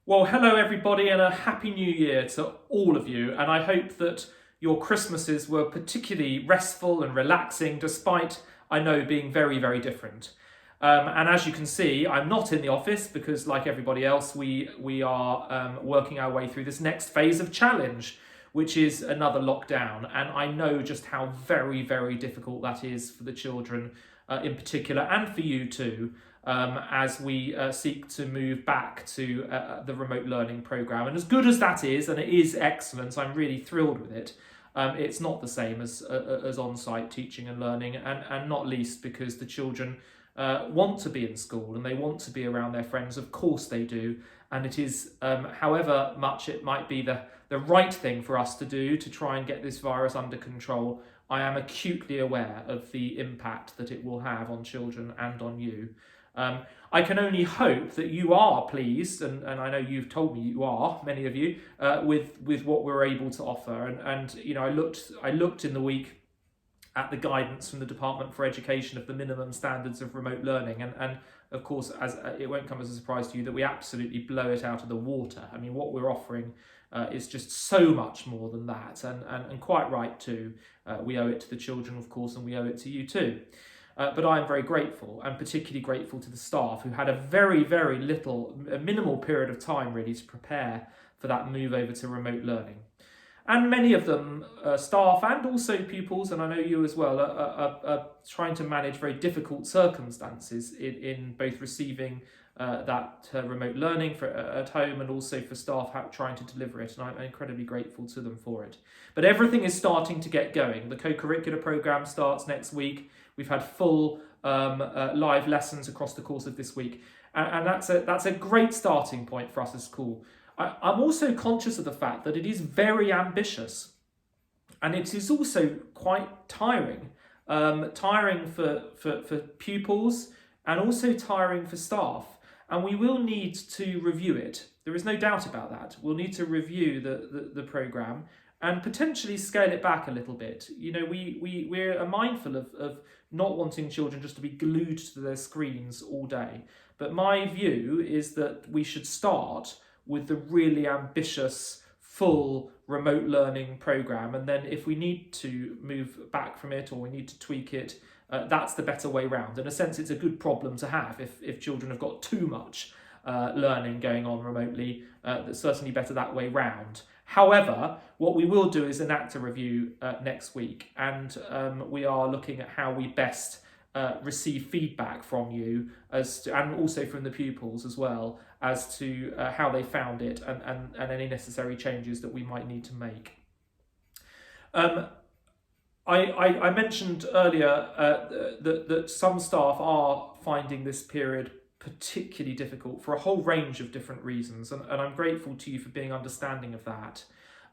Well, hello everybody and a happy new year to all of you. And I hope that your Christmases were particularly restful and relaxing despite, I know, being very, very different. And as you can see, I'm not in the office because like everybody else, we are working our way through this next phase of challenge, which is another lockdown. And I know just how very, very difficult that is for the children in particular and for you too as we seek to move back to the remote learning program. And as good as that is, and it is excellent, I'm really thrilled with it. It's not the same as on-site teaching and learning, and not least because the children want to be in school and they want to be around their friends. Of course they do, and it is, however much it might be the right thing for us to do to try and get this virus under control, I am acutely aware of the impact that it will have on children and on you. I can only hope that you are pleased, and I know you've told me you are, many of you, with what we're able to offer. And you know, I looked in the week at the guidance from the Department for Education of the minimum standards of remote learning, and of course, as it won't come as a surprise to you that we absolutely blow it out of the water. I mean, what we're offering is just so much more than that, and quite right too. We owe it to the children, of course, and we owe it to you too. But I am very grateful, and particularly grateful to the staff who had a very, very minimal period of time really to prepare for that move over to remote learning. And many of them, staff and also pupils, and I know you as well, are trying to manage very difficult circumstances in both receiving that remote learning at home and also for staff trying to deliver it. And I'm incredibly grateful to them for it. But everything is starting to get going. The co-curricular programme starts next week. We've had full live lessons across the course of this week. And that's a great starting point for us as a school. I'm also conscious of the fact that it is very ambitious, and it is also quite tiring. Tiring for pupils and also tiring for staff. And we will need to review it. There is no doubt about that. We'll need to review the programme and potentially scale it back a little bit. You know, we're mindful of not wanting children just to be glued to their screens all day. But my view is that we should start with the really ambitious, full remote learning programme. And then if we need to move back from it or we need to tweak it, that's the better way round. In a sense, it's a good problem to have if children have got too much learning going on remotely. That's certainly better that way round. However, what we will do is enact a review next week, and we are looking at how we best receive feedback from you and also from the pupils as well as to how they found it and any necessary changes that we might need to make. I mentioned earlier that some staff are finding this period particularly difficult for a whole range of different reasons, and I'm grateful to you for being understanding of that.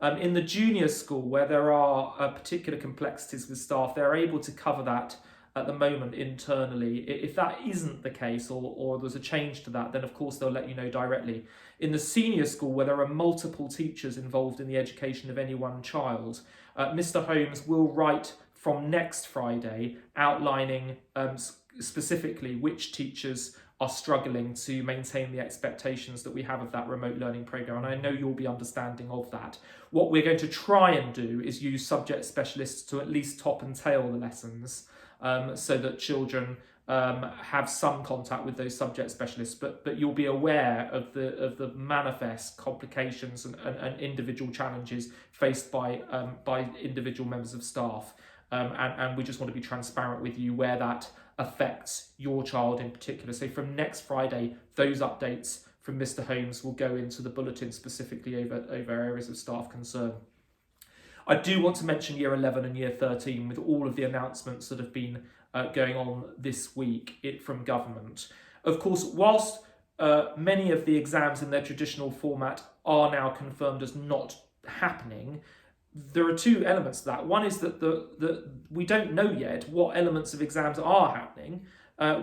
In the junior school, where there are particular complexities with staff, they're able to cover that at the moment internally. If that isn't the case or there's a change to that, then of course they'll let you know directly. In the senior school, where there are multiple teachers involved in the education of any one child, Mr Holmes will write from next Friday outlining specifically which teachers are struggling to maintain the expectations that we have of that remote learning programme, and I know you'll be understanding of that. What we're going to try and do is use subject specialists to at least top and tail the lessons, so that children have some contact with those subject specialists, but you'll be aware of the manifest complications and individual challenges faced by individual members of staff, and we just want to be transparent with you where that affects your child in particular. So from next Friday, those updates from Mr Holmes will go into the bulletin specifically over areas of staff concern. I do want to mention Year 11 and Year 13 with all of the announcements that have been going on this week from government. Of course, whilst many of the exams in their traditional format are now confirmed as not happening, there are two elements to that. One is that we don't know yet what elements of exams are happening.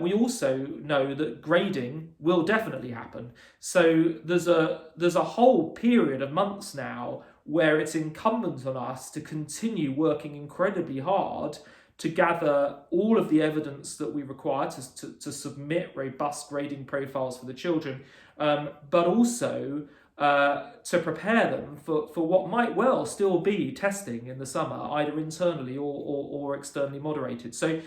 We also know that grading will definitely happen. So there's a whole period of months now where it's incumbent on us to continue working incredibly hard to gather all of the evidence that we require to submit robust grading profiles for the children, but also to prepare them for what might well still be testing in the summer, either internally or externally moderated. So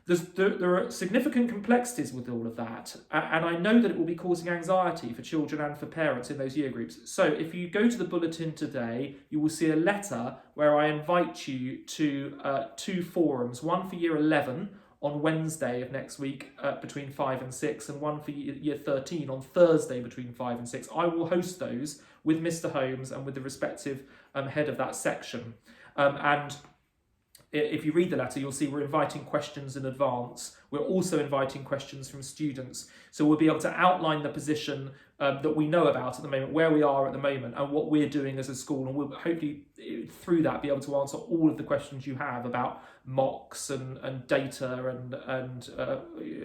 there are significant complexities with all of that, and I know that it will be causing anxiety for children and for parents in those year groups. So if you go to the bulletin today, you will see a letter where I invite you to 2 forums, one for year 11 on Wednesday of next week between 5 and 6, and one for year 13 on Thursday between 5 and 6. I will host those with Mr Holmes and with the respective head of that section. And if you read the letter, you'll see we're inviting questions in advance. We're also inviting questions from students. So we'll be able to outline the position that we know about at the moment, where we are at the moment, and what we're doing as a school. And we'll hopefully, through that, be able to answer all of the questions you have about mocks and data and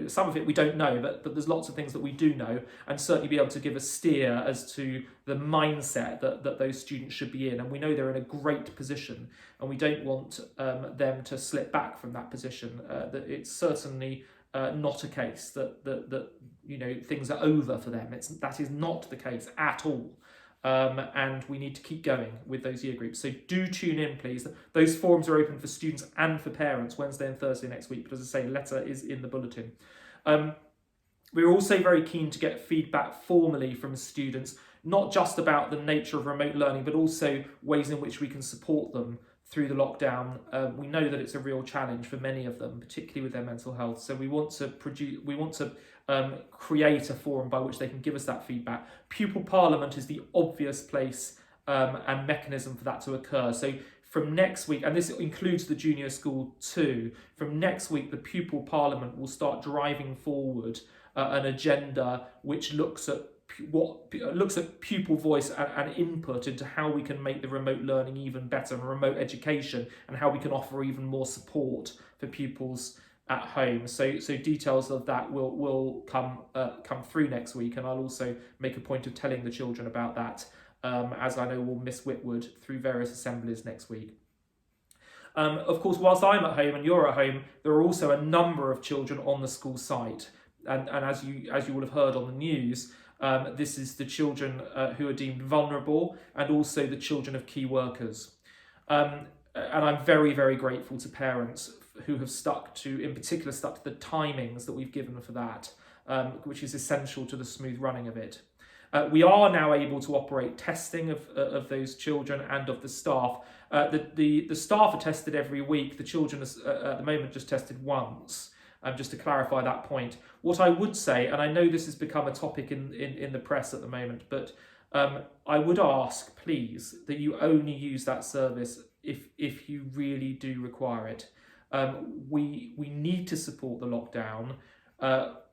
some of it we don't know, but there's lots of things that we do know, and certainly be able to give a steer as to the mindset that those students should be in. And we know they're in a great position, and we don't want them to slip back from that position. That it's certainly not a case that things are over for them. That is not the case at all. And we need to keep going with those year groups. So do tune in, please. Those forums are open for students and for parents Wednesday and Thursday next week. But as I say, the letter is in the bulletin. We're also very keen to get feedback formally from students, not just about the nature of remote learning, but also ways in which we can support them through the lockdown. We know that it's a real challenge for many of them, particularly with their mental health. So we want to create a forum by which they can give us that feedback. Pupil Parliament is the obvious place and mechanism for that to occur. So from next week, and this includes the junior school too, from next week the Pupil Parliament will start driving forward an agenda which looks at pupil voice and input into how we can make the remote learning even better, and remote education, and how we can offer even more support for pupils at home. So details of that will come through next week, and I'll also make a point of telling the children about that, as I know will Miss Whitwood through various assemblies next week. Of course, whilst I'm at home and you're at home, there are also a number of children on the school site, and as you will have heard on the news, this is the children who are deemed vulnerable, and also the children of key workers. And I'm very, very grateful to parents who have stuck to the timings that we've given for that, which is essential to the smooth running of it. We are now able to operate testing of those children and of the staff. The staff are tested every week. The children are, at the moment, just tested once. Just to clarify that point. What I would say, and I know this has become a topic in the press at the moment, but I would ask, please, that you only use that service if you really do require it. We need to support the lockdown.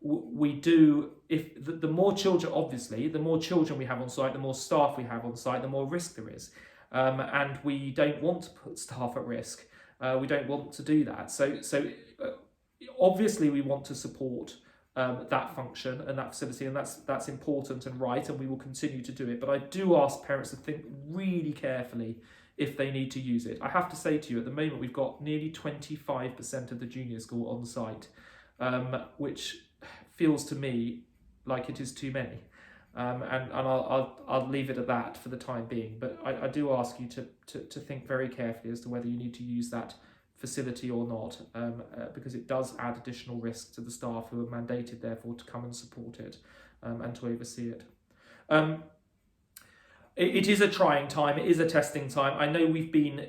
We do, if the more children, obviously, the more children we have on site, the more staff we have on site, the more risk there is. And we don't want to put staff at risk. We don't want to do that. So obviously we want to support that function and that facility, and that's important and right, and we will continue to do it. But I do ask parents to think really carefully if they need to use it. I have to say to you, at the moment we've got nearly 25% of the junior school on site, which feels to me like it is too many. And I'll leave it at that for the time being. But I do ask you to think very carefully as to whether you need to use that facility or not, because it does add additional risk to the staff who are mandated therefore to come and support it and to oversee it. It is a trying time, it is a testing time. I know we've been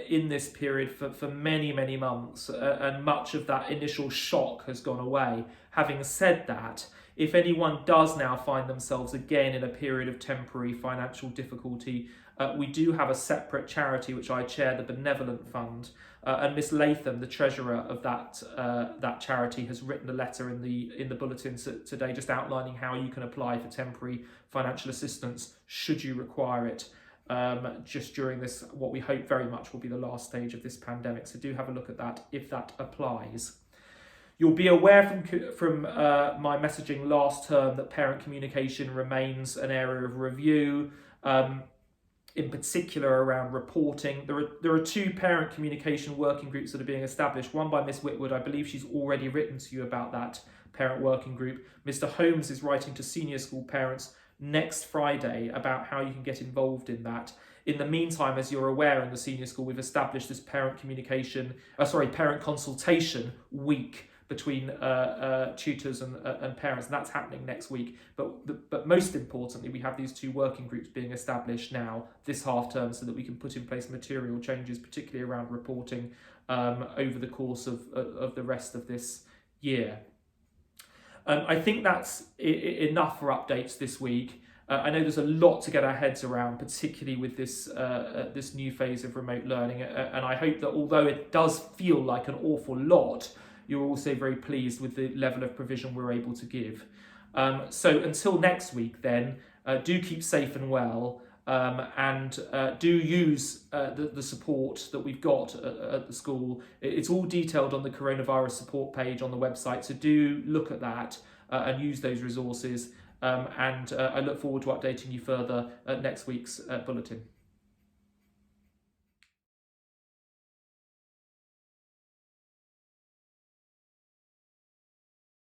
in this period for many, many months, and much of that initial shock has gone away. Having said that, if anyone does now find themselves again in a period of temporary financial difficulty, we do have a separate charity which I chair, the Benevolent Fund, and Miss Latham, the treasurer of that charity, has written a letter in the bulletin today, just outlining how you can apply for temporary financial assistance should you require it, just during this, what we hope very much will be the last stage of this pandemic. So do have a look at that if that applies. You'll be aware from my messaging last term that parent communication remains an area of review, in particular around reporting. There are 2 parent communication working groups that are being established, one by Miss Whitwood. I believe she's already written to you about that parent working group. Mr Holmes is writing to senior school parents next Friday about how you can get involved in that. In the meantime, as you're aware, in the senior school, we've established this parent consultation week between tutors and parents, and that's happening next week. But most importantly, we have these two working groups being established now this half term so that we can put in place material changes, particularly around reporting, over the course of the rest of this year. I think that's enough for updates this week. I know there's a lot to get our heads around, particularly with this new phase of remote learning, and I hope that although it does feel like an awful lot, you're also very pleased with the level of provision we're able to give. So until next week then, do keep safe and well, and do use the support that we've got at the school. It's all detailed on the coronavirus support page on the website, so do look at that and use those resources. And I look forward to updating you further at next week's bulletin.